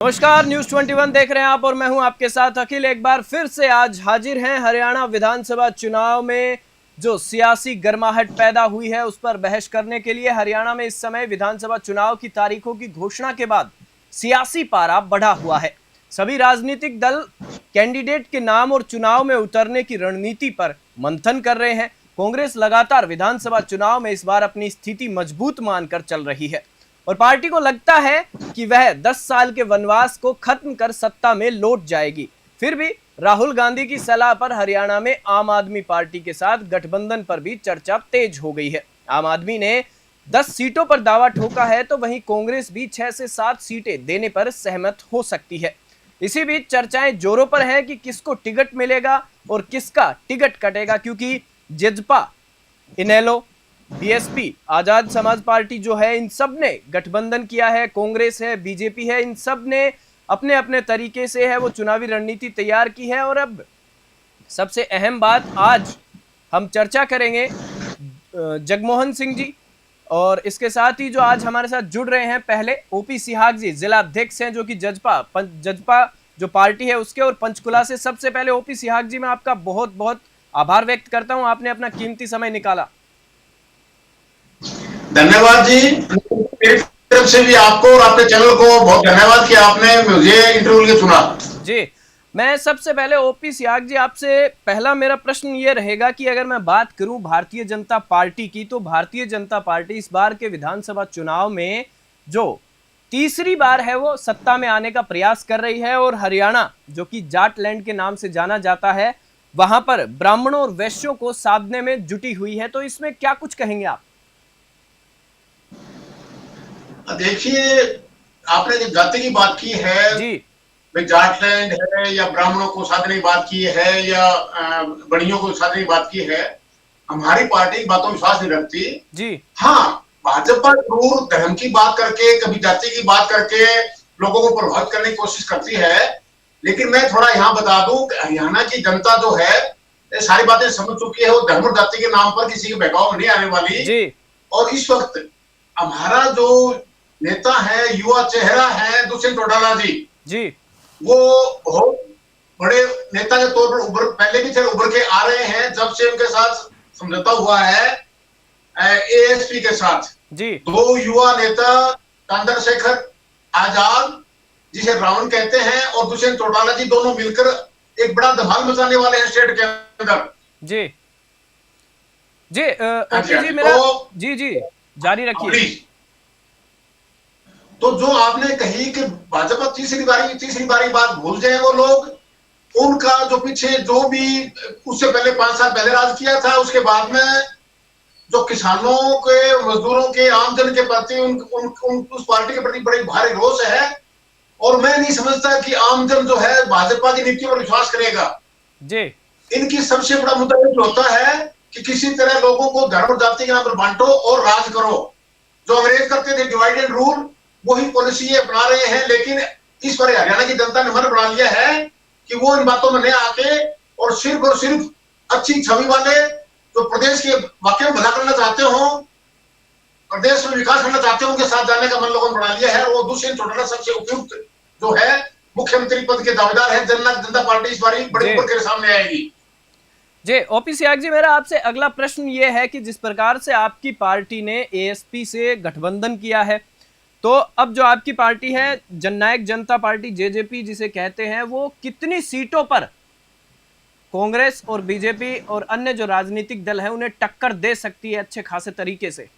नमस्कार, न्यूज 21 देख रहे हैं आप और मैं हूं आपके साथ अखिल। एक बार फिर से आज हाजिर हैं हरियाणा विधानसभा चुनाव में जो सियासी गर्माहट पैदा हुई है उस पर बहस करने के लिए। हरियाणा में इस समय विधानसभा चुनाव की तारीखों की घोषणा के बाद सियासी पारा बढ़ा हुआ है। सभी राजनीतिक दल कैंडिडेट के नाम और चुनाव में उतरने की रणनीति पर मंथन कर रहे हैं। कांग्रेस लगातार विधानसभा चुनाव में इस बार अपनी स्थिति मजबूत मानकर चल रही है और पार्टी को लगता है कि वह 10 साल के वनवास को खत्म कर सत्ता में लौट जाएगी। फिर भी राहुल गांधी की सलाह पर हरियाणा में आम आदमी पार्टी के साथ गठबंधन पर भी चर्चा तेज हो गई है। आम आदमी ने 10 सीटों पर दावा ठोका है तो वहीं कांग्रेस भी 6 से 7 सीटें देने पर सहमत हो सकती है। इसी बीच चर्चाएं जोरों पर है कि किसको टिकट मिलेगा और किसका टिकट कटेगा, क्योंकि जेजेपी, इनेलो, बीएसपी, आजाद समाज पार्टी जो है, इन सब ने गठबंधन किया है। कांग्रेस है, बीजेपी है, इन सब ने अपने अपने तरीके से है वो चुनावी रणनीति तैयार की है। और अब सबसे अहम बात, आज हम चर्चा करेंगे जगमोहन सिंह जी, और इसके साथ ही जो आज हमारे साथ जुड़ रहे हैं, पहले ओपी सिहाग जी, जिला अध्यक्ष हैं जो कि जजपा जो पार्टी है उसके, और पंचकुला से। सबसे पहले ओपी सिहाग जी, मैं आपका बहुत बहुत आभार व्यक्त करता हूं, आपने अपना कीमती समय निकाला। धन्यवाद जी, मेरी तरफ से भी आपको और आपके चैनल को बहुत धन्यवाद कि आपने मुझे इंटरव्यू के लिए चुना। जी, मैं सबसे पहले ओपी सिहाग जी, आपसे पहला मेरा प्रश्न ये रहेगा कि अगर मैं बात करूं भारतीय जनता पार्टी की, तो भारतीय जनता पार्टी इस बार के विधानसभा चुनाव में जो तीसरी बार है वो सत्ता में आने का प्रयास कर रही है, और हरियाणा जो कि जाटलैंड के नाम से जाना जाता है, वहां पर ब्राह्मणों और वैश्यों को साधने में जुटी हुई है। तो इसमें क्या कुछ कहेंगे आप? देखिए, आपने जो जाति की बात की है जी, जाटलैंड है या ब्राह्मणों को साधने की बात की है या बड़ियों को साधने की बात की है, हमारी पार्टी बातों में विश्वास नहीं रखती जी, हाँ, भाजपा जरूर धर्म की बात करके, कभी जाति की बात करके लोगों को प्रभावित करने की कोशिश करती है। लेकिन मैं थोड़ा यहाँ बता दूं कि हरियाणा की जनता जो है ये सारी बातें समझ चुकी है, वो धर्म और जाति के नाम पर किसी के बहकाव में नहीं आने वाली जी, और इस वक्त हमारा जो नेता है, युवा चेहरा है दुष्यंत चौटाला जी, वो बहुत बड़े नेता के तौर पर पहले भी थे, उभर के आ रहे हैं। जब से उनके साथ समझौता हुआ है एएसपी के साथ जी, 2 युवा नेता चंद्रशेखर आजाद जिसे रावण कहते हैं और दुष्यंत चौटाला जी, दोनों मिलकर एक बड़ा धमाल मचाने वाले हैं स्टेट के अंदर। जी जी, ओके जी, मेरा जी जी जारी रखिए। तो जो आपने कही कि भाजपा तीसरी बारी बात भूल जाए वो लोग, उनका जो पीछे जो भी उससे पहले 5 साल पहले राज किया था, उसके बाद में जो किसानों के, मजदूरों के, आमजन के प्रति उस पार्टी के प्रति बड़ी भारी रोष है। और मैं नहीं समझता कि आमजन जो है भाजपा की नीति पर विश्वास करेगा जी। इनकी सबसे बड़ा मुद्दा ये होता है कि किसी तरह लोगों को धर्म और जाति के नाम पर बांटो और राज करो। जो अंग्रेज करते थे डिवाइड एंड रूल, वही पॉलिसी ये अपना रहे हैं। लेकिन इस बार हरियाणा की जनता ने मन बना लिया है कि वो इन बातों में नहीं आके और सिर्फ अच्छी छवि वाले जो प्रदेश के वाकई में भला करना चाहते हो, प्रदेश में विकास करना चाहते हो, उनके साथ जाने का मन लोगों ने बना लिया है। और वो दुष्यंत चौटाला सबसे उपयुक्त जो है मुख्यमंत्री पद के दावेदार है। जनता पार्टी इस बार बड़ी उभर के सामने आएगी। जी, ओपी सिहाग जी, मेरा आपसे अगला प्रश्न ये है कि जिस प्रकार से आपकी पार्टी ने एएसपी से गठबंधन किया है, तो अब जो आपकी पार्टी है जननायक जनता पार्टी जेजेपी जिसे कहते हैं, वो कितनी सीटों पर कांग्रेस और बीजेपी और अन्य जो राजनीतिक दल है उन्हें टक्कर दे सकती है अच्छे खासे तरीके से?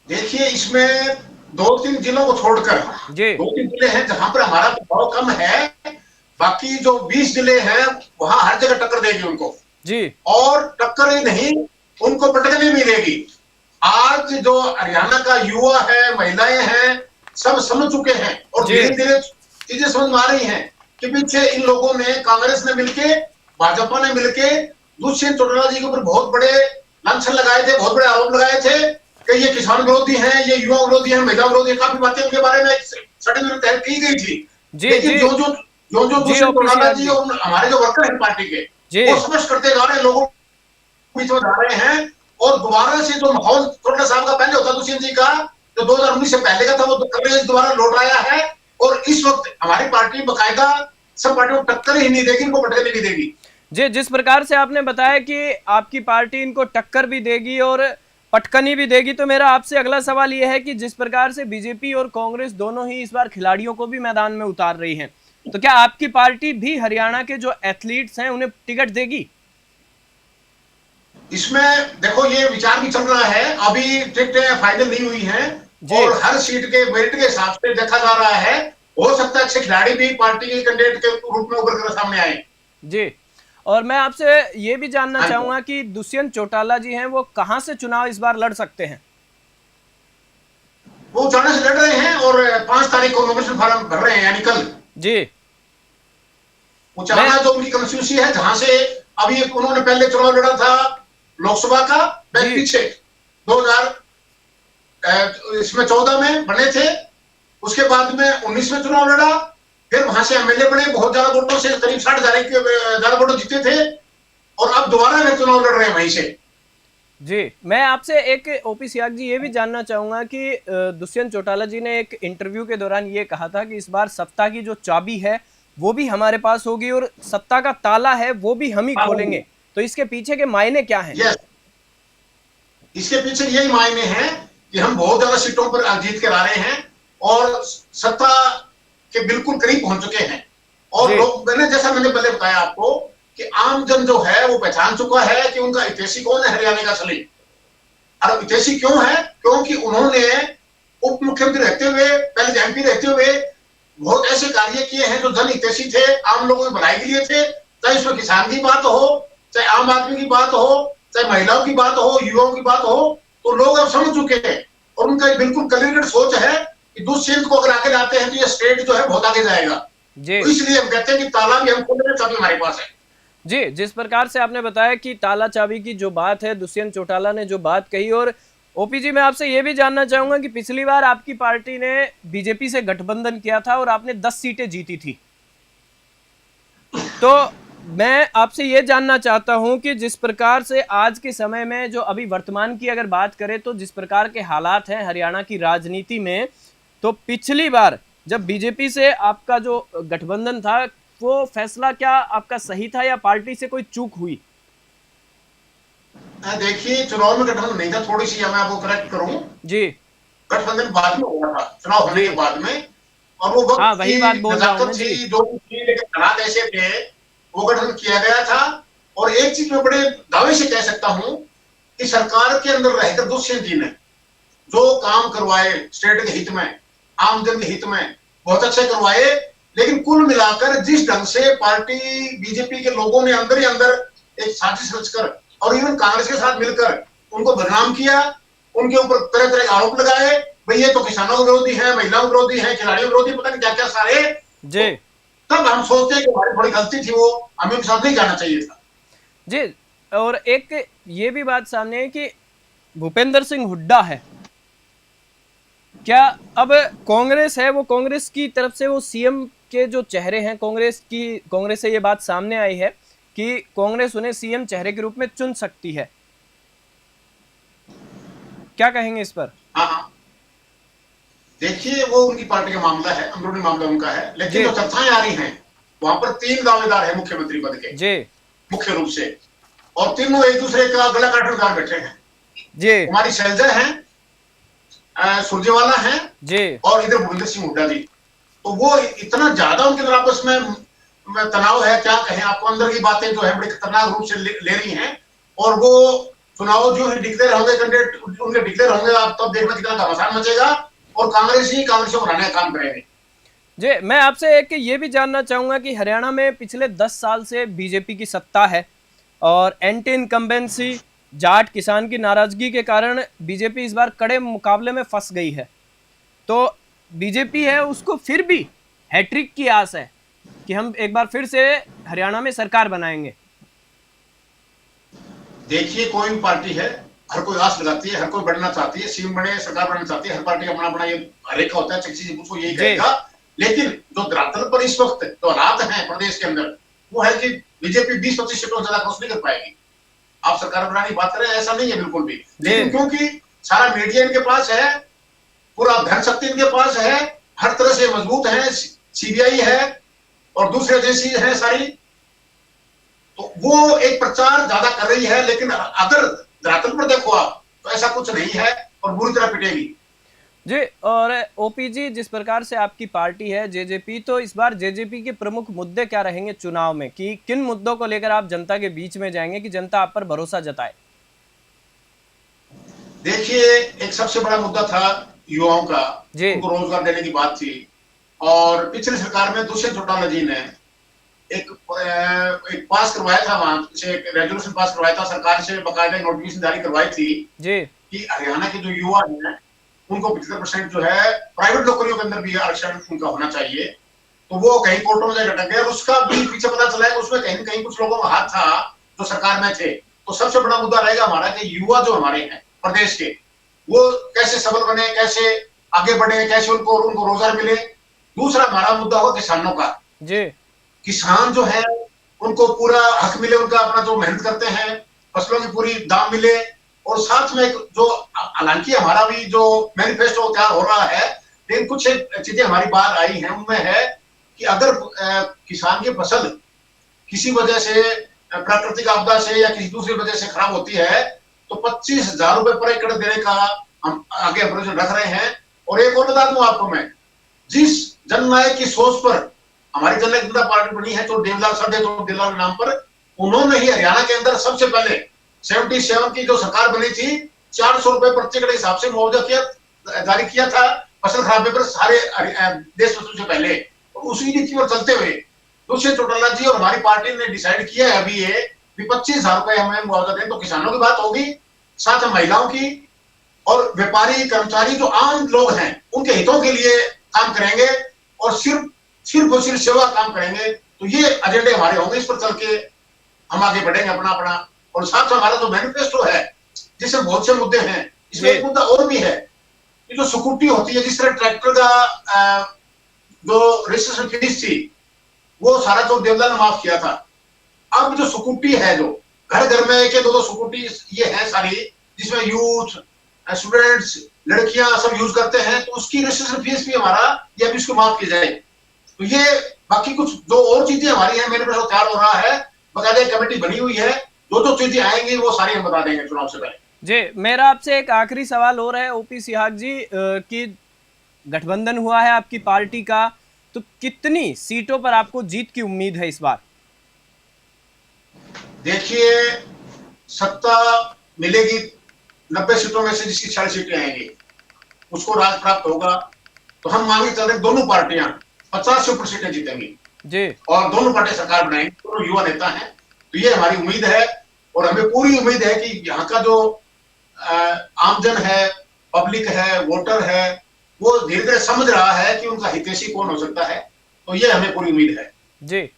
देखिए, इसमें 2-3 जिलों को छोड़कर 2-3 जिले हैं जहां पर हमारा प्रभाव कम है। बाकी जो 20 जिले हैं वहां हर जगह टक्कर देगी उनको जी। और टक्कर ही नहीं, उनको पटकनी भी देगी। आज जो हरियाणा का युवा है, महिलाएं हैं, सब समझ चुके हैं और धीरे धीरे चीजें समझ में आ रही हैं कि पीछे इन लोगों ने, कांग्रेस ने मिलके, भाजपा ने मिलके दुष्यंत चौटाला जी के ऊपर बहुत बड़े लांछन लगाए थे, बहुत बड़े आरोप लगाए थे कि ये किसान विरोधी हैं, ये युवा विरोधी हैं, महिला विरोधी, काफी बातें उनके बारे में सड़क तय की गई थी। लेकिन जो दुष्यंत चौटाला जी और हमारे जो वर्कर हैं पार्टी के, वो स्पष्ट करते जा रहे हैं, लोगों बीच में जा रहे हैं। और दोबारा से जो माहौल चौटाला साहब का पहले होता दुष्यंत जी का, जो 2019 से पहले का था, वो कांग्रेस दोबारा लौट आया है। और पार्टी बकायदा सब पार्टियों को टक्कर ही नहीं देगी, इनको भटकने नहीं देगी। जी, जिस प्रकार से आपने बताया कि आपकी पार्टी इनको टक्कर भी देगी और पटकनी भी देगी, तो मेरा आपसे अगला सवाल यह है कि जिस प्रकार से बीजेपी और कांग्रेस दोनों ही इस बार खिलाड़ियों को भी मैदान में उतार रही हैं, तो क्या आपकी पार्टी भी हरियाणा के जो एथलीट्स हैं उन्हें टिकट देगी? इसमें देखो ये विचार भी चल रहा है, अभी टिकटें फाइनल नहीं हुई हैं और हर सीट के मेरिट के हिसाब से देखा जा रहा है। हो सकता है अच्छे खिलाड़ी भी पार्टी के कैंडिडेट के रूप में उभर कर सामने आए। जी, और मैं आपसे ये भी जानना चाहूंगा कि दुष्यंत चौटाला जी हैं, वो कहां से चुनाव इस बार लड़ सकते हैं? वो उचाने से लड़ रहे हैं और 5 तारीख को नॉमिनेशन फॉर्म भर रहे हैं, यानी कल। जी, उचाना जो उनकी कंस्टिट्यूंसी है, जहां से अभी उन्होंने पहले चुनाव लड़ा था लोकसभा का, पीछे 2014 में बने थे, उसके बाद में 19 में चुनाव लड़ा, फिर वहां से एमएलए बने, बहुत ज्यादा वोटों से, करीब 60,000 के ज्यादा वोटों जीते थे, और अब दोबारा वे चुनाव लड़ रहे हैं वहीं से। जी, मैं आपसे एक ओपी सियाग जी ये भी जानना चाहूंगा कि दुष्यंत चौटाला जी ने एक इंटरव्यू के दौरान ये कहा था कि इस बार सत्ता की जो चाबी है वो भी हमारे पास होगी और सत्ता का ताला है वो भी हम ही खोलेंगे, तो इसके पीछे के मायने क्या हैं? यस, इसके पीछे यही मायने हैं कि हम बहुत ज्यादा सीटों पर जीत कर आ रहे हैं और सत्ता के बिल्कुल करीब पहुंच चुके हैं। और लोग, जैसा मैंने पहले बताया आपको कि आम जन जो है वो पहचान चुका है कि उनका हितैषी कौन है हरियाणा का असली। और हितैषी क्यों है? क्योंकि उन्होंने उप मुख्यमंत्री रहते हुए, पहले एमपी रहते हुए बहुत ऐसे कार्य किए हैं जो जन हितैषी थे, आम लोगों की भलाई के लिए थे, चाहे इसमें किसान की बात हो, चाहे आम आदमी की बात हो, चाहे महिलाओं की बात हो, युवाओं की बात हो, तो लोग अब समझ चुके हैं और उनका बिल्कुल क्लियर सोच है कि दुष्यंत को अगर आगे लाते हैं तो ये स्टेट जो है बहुत आगे जाएगा। तो इसलिए हम कहते हैं कि ताला भी हम खोलेंगे, चाबी हमारे पास है। जी, जिस प्रकार से आपने बताया कि ताला चाबी की जो बात है, दुष्यंत चौटाला ने जो बात कही, और ओपी जी मैं आपसे ये भी जानना चाहूंगा कि पिछली बार आपकी पार्टी ने बीजेपी से गठबंधन किया था और आपने 10 सीटें जीती थी, तो मैं आपसे ये जानना चाहता हूं कि जिस प्रकार से आज के समय में जो अभी वर्तमान की अगर बात करें तो जिस प्रकार के हालात हैं हरियाणा की राजनीति में, तो पिछली बार जब बीजेपी से आपका जो गठबंधन था वो फैसला क्या आपका सही था या पार्टी से कोई चूक हुई? देखिए, चुनाव में गठबंधन नहीं था, थोड़ी सी मैं आपको करेक्ट करूं जी, गठबंधन बाद में हुआ था, चुनाव होने के बाद में, और वो वक्त वही बात बोल रहा हूं जी, जो लेकिन हालात ऐसे थे वो गठबंधन किया गया था। और एक चीज मैं बड़े दावे से कह सकता हूं कि सरकार के अंदर रहकर दुष्यंत जी ने जो काम करवाए स्टेट के हित में, आम जन के हित में, बहुत अच्छे करवाए, लेकिन कुल मिलाकर जिस ढंग से पार्टी बीजेपी के लोगों ने अंदर ही अंदर एक साजिश रचकर और इवन कांग्रेस के साथ मिलकर उनको बदनाम किया, उनके ऊपर तरह तरह के आरोप लगाए, भाई ये तो किसानों के विरोधी है, महिलाओं के विरोधी है, खिलाड़ियों के विरोधी, पता नहीं क्या क्या सारे जी। तब हम सोचते हैं कि हमारी बड़ी गलती थी, वो हमें उनके साथ नहीं जाना चाहिए था जी। और एक ये भी बात सामने है कि भूपेंद्र सिंह हुड्डा है, क्या अब कांग्रेस है वो कांग्रेस की तरफ से वो सीएम के जो चेहरे हैं, कांग्रेस से ये बात सामने आई है कि कांग्रेस उन्हें सीएम चेहरे के रूप में चुन सकती है, क्या कहेंगे इस पर? हाँ, देखिए वो उनकी पार्टी का मामला है, अंदरूनी मामला उनका है, लेकिन जो चर्चाएं आ रही हैं वहां पर 3 दावेदार है मुख्यमंत्री पद के जी, मुख्य रूप से, और तीनों एक दूसरे का गला काटने बैठे हैं जी। हमारी शैलजा है, सुरजेवाला है जी, और इधर भूपेंद्र सिंह हुड्डा जी। तो वो इतना ज्यादा उनके अंदर आपस में तनाव है, क्या कहें आपको, अंदर की बातें जो है बड़ी खतरनाक रूप से ले रही हैं, और वो चुनाव जो है डिक्लेयर होंगे, कैंडिडेट उनके डिक्लेयर होंगे, आप तब देखना कितना घमासान मचेगा और कांग्रेस को बनाने का काम करेंगे जी। मैं आपसे एक ये भी जानना चाहूंगा कि हरियाणा में पिछले 10 साल से बीजेपी की सत्ता है और एंटी इनकम्बेंसी, जाट किसान की नाराजगी के कारण बीजेपी इस बार कड़े मुकाबले में फंस गई है, तो बीजेपी है उसको फिर भी हैट्रिक की आस है कि हम एक बार फिर से हरियाणा में सरकार बनाएंगे। देखिए, कोई भी पार्टी है, हर कोई आस लगाती है, हर कोई बढ़ना चाहती है, सीएम बने, सरकार बनना चाहती है, हर पार्टी का अपना अपना ये रेखा होता है, चीज उसको यही कहेगा। लेकिन जो धरातल पर इस वक्त जो हालात हैं प्रदेश के अंदर, वो है कि बीजेपी 20-25 सीटों से ज्यादा क्रॉस नहीं कर पाएगी। आप सरकार बनाने की बात करें, ऐसा नहीं है बिल्कुल भी, लेकिन क्योंकि सारा मीडिया इनके पास है, पूरा धन शक्ति इनके पास है, हर तरह से मजबूत है, सीबीआई है और दूसरी एजेंसी है सारी। तो वो एक प्रचार ज्यादा कर रही है, लेकिन अगर धरातल पर देखो आप तो ऐसा कुछ नहीं है और बुरी तरह पिटेगी। जी, और ओपी जी, जिस प्रकार से आपकी पार्टी है जेजेपी, तो इस बार जेजेपी के प्रमुख मुद्दे क्या रहेंगे चुनाव में, कि किन मुद्दों को लेकर आप जनता के बीच में जाएंगे कि जनता आप पर भरोसा जताए? देखिए, एक सबसे बड़ा मुद्दा था युवाओं का, जी उनको रोजगार देने की बात थी। और पिछली सरकार में दुष्यंत चौटाला जी ने एक पास करवाया था, वहां से एक रेजोल्यूशन पास करवाया था, सरकार से बकायदा नोटिफिकेशन जारी करवाई थी जी कि हरियाणा के जो युवा हैं उनको 75% जो है प्राइवेट नौकरियों के अंदर भी आरक्षण उनका होना चाहिए। तो वो कहीं कोर्टों में जाकर अटक गए और उसका भी पीछे पता चला है कि उसमें कहीं न कहीं कुछ लोगों का हाथ था जो सरकार में थे। तो सबसे बड़ा मुद्दा रहेगा हमारा कि युवा जो हमारे हैं प्रदेश के, वो कैसे सबल बने, कैसे आगे बढ़े, कैसे उनको रोजगार मिले। दूसरा हमारा मुद्दा होगा किसानों का। जी किसान जो है उनको पूरा हक मिले, उनका अपना जो मेहनत करते हैं फसलों की पूरी दाम मिले। और साथ में जो, हालांकि हमारा भी जो मैनिफेस्टो तैयार हो रहा है, लेकिन कुछ चीजें हमारी बात आई हैं, उनमें है कि अगर किसान की फसल किसी वजह से, प्राकृतिक आपदा से या किसी दूसरी वजह से खराब होती है, तो 25,000 रुपए पर एकड़ देने का हम आगे प्रोजेक्ट रख रहे हैं। और एक और बता दूं आपको मैं, जिस जननायक की सोच पर हमारी जननायक जनता पार्टी बनी है, तो देवलाल सरदेव तो देवलाल के नाम पर, उन्होंने ही हरियाणा के अंदर सबसे पहले 77 की जो सरकार बनी थी, 400 रुपए प्रति एकड़ के हिसाब से मुआवजा जारी किया था फसल खराबे पर सारे देश में सबसे पहले। और उसी नीति पर चलते हुए दुष्यंत चौटाला जी और हमारी पार्टी ने डिसाइड किया है अभी ये कि 25,000 रुपए हमें मुआवजा दें। तो किसानों की बात होगी, साथ में महिलाओं की, और व्यापारी कर्मचारी जो आम लोग हैं उनके हितों के लिए काम करेंगे और सिर्फ और सिर्फ सेवा काम करेंगे। तो ये एजेंडे हमारे होंगे, इस पर चल के हम आगे बढ़ेंगे अपना अपना। और साथ में हमारा जो मैनिफेस्टो है जिसमें बहुत से मुद्दे हैं, इसमें एक मुद्दा और भी है कि जो सिक्योरिटी होती है, जिस तरह ट्रैक्टर का जो रजिस्ट्रेशन फीस थी वो सारा जो देवलाल ने माफ किया था। अब जो सिक्योरिटी है, जो घर घर में एक दो सिक्योरिटी ये है सारी, जिसमें यूथ, स्टूडेंट्स, लड़कियां सब यूज करते हैं, तो उसकी रजिस्ट्रेशन फीस भी हमारा ये अभी उसको माफ की जाए। तो ये बाकी कुछ जो और चीजें हमारी हैं, मेरे पास तैयार हो रहा है, बकायदा कमेटी बनी हुई है, जो चीजें आएंगी वो सारी हम बता देंगे चुनाव से पहले। जी, मेरा आपसे एक आखिरी सवाल हो रहा है ओपी सिहाग जी, कि गठबंधन हुआ है आपकी पार्टी का, तो कितनी सीटों पर आपको जीत की उम्मीद है इस बार? देखिए, सत्ता मिलेगी 90 सीटों में से, जिसकी 40 सीटें आएंगी उसको राज प्राप्त होगा। तो हम मांगे चल रहे दोनों पार्टियां 50 से ऊपर सीटें जीतेंगी जी, और दोनों पार्टी सरकार बनाएंगी, दोनों युवा नेता हैं। तो ये हमारी उम्मीद है और हमें पूरी उम्मीद है कि यहाँ का जो आमजन है, पब्लिक है, वोटर है, वो धीरे धीरे समझ रहा है कि उनका हितैषी कौन हो सकता है। तो ये हमें पूरी उम्मीद है। जी,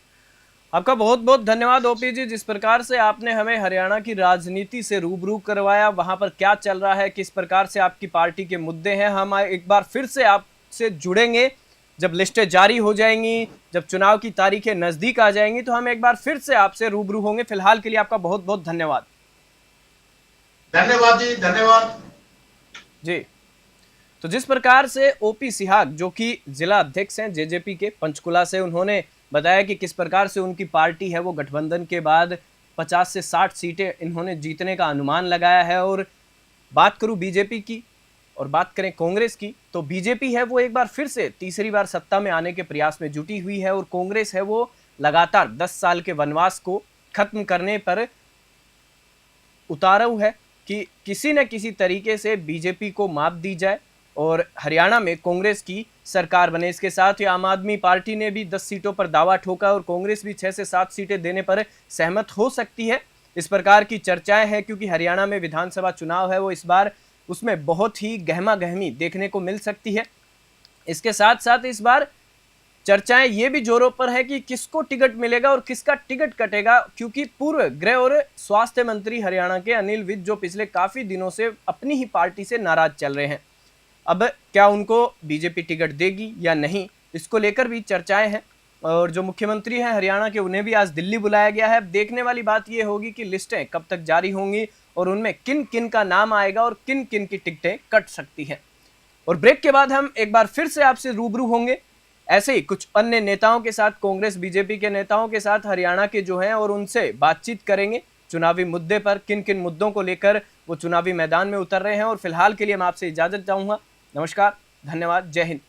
आपका बहुत बहुत धन्यवाद ओपी जी, जिस प्रकार से आपने हमें हरियाणा की राजनीति से रूबरू करवाया, वहां पर क्या चल रहा है, किस प्रकार से आपकी पार्टी के मुद्दे हैं। हम एक बार फिर से आपसे जुड़ेंगे जब लिस्टें जारी हो जाएंगी, जब चुनाव की तारीखें नजदीक आ जाएंगी, तो हम एक बार फिर से आपसे रूबरू होंगे। फिलहाल के लिए आपका बहुत बहुत धन्यवाद। धन्यवाद जी, धन्यवाद जी। तो जिस प्रकार से ओपी सिहाग, जो कि जिला अध्यक्ष हैं जेजेपी के पंचकुला से, उन्होंने बताया कि किस प्रकार से उनकी पार्टी है वो गठबंधन के बाद 50 से 60 सीटें इन्होंने जीतने का अनुमान लगाया है। और बात करूं बीजेपी की और बात करें कांग्रेस की, तो बीजेपी है वो एक बार फिर से तीसरी बार सत्ता में आने के प्रयास में जुटी हुई है, और कांग्रेस है वो लगातार 10 साल के वनवास को खत्म करने पर उतारू है कि किसी न किसी तरीके से बीजेपी को मात दी जाए और हरियाणा में कांग्रेस की सरकार बने। इसके साथ ही आम आदमी पार्टी ने भी 10 सीटों पर दावा ठोका और कांग्रेस भी 6 से 7 सीटें देने पर सहमत हो सकती है, इस प्रकार की चर्चाएं हैं। क्योंकि हरियाणा में विधानसभा चुनाव है वो इस बार, उसमें बहुत ही गहमा गहमी देखने को मिल सकती है। इसके साथ साथ इस बार चर्चाएं ये भी जोरों पर है कि किसको टिकट मिलेगा और किसका टिकट कटेगा, क्योंकि पूर्व गृह और स्वास्थ्य मंत्री हरियाणा के अनिल विज, जो पिछले काफी दिनों से अपनी ही पार्टी से नाराज चल रहे हैं, अब क्या उनको बीजेपी टिकट देगी या नहीं, इसको लेकर भी चर्चाएं हैं। और जो मुख्यमंत्री हैं हरियाणा के, उन्हें भी आज दिल्ली बुलाया गया है। अब देखने वाली बात यह होगी कि लिस्टें कब तक जारी होंगी और उनमें किन किन का नाम आएगा और किन किन की टिकटें कट सकती हैं। और ब्रेक के बाद हम एक बार फिर से आपसे रूबरू होंगे। ऐसे ही कुछ अन्य नेताओं के साथ, कांग्रेस बीजेपी के नेताओं के साथ हरियाणा के जो हैं, और उनसे बातचीत करेंगे चुनावी मुद्दे पर, किन किन मुद्दों को लेकर वो चुनावी मैदान में उतर रहे हैं। और फिलहाल के लिए मैं आपसे इजाजत चाहूंगा। नमस्कार, धन्यवाद, जय हिंद।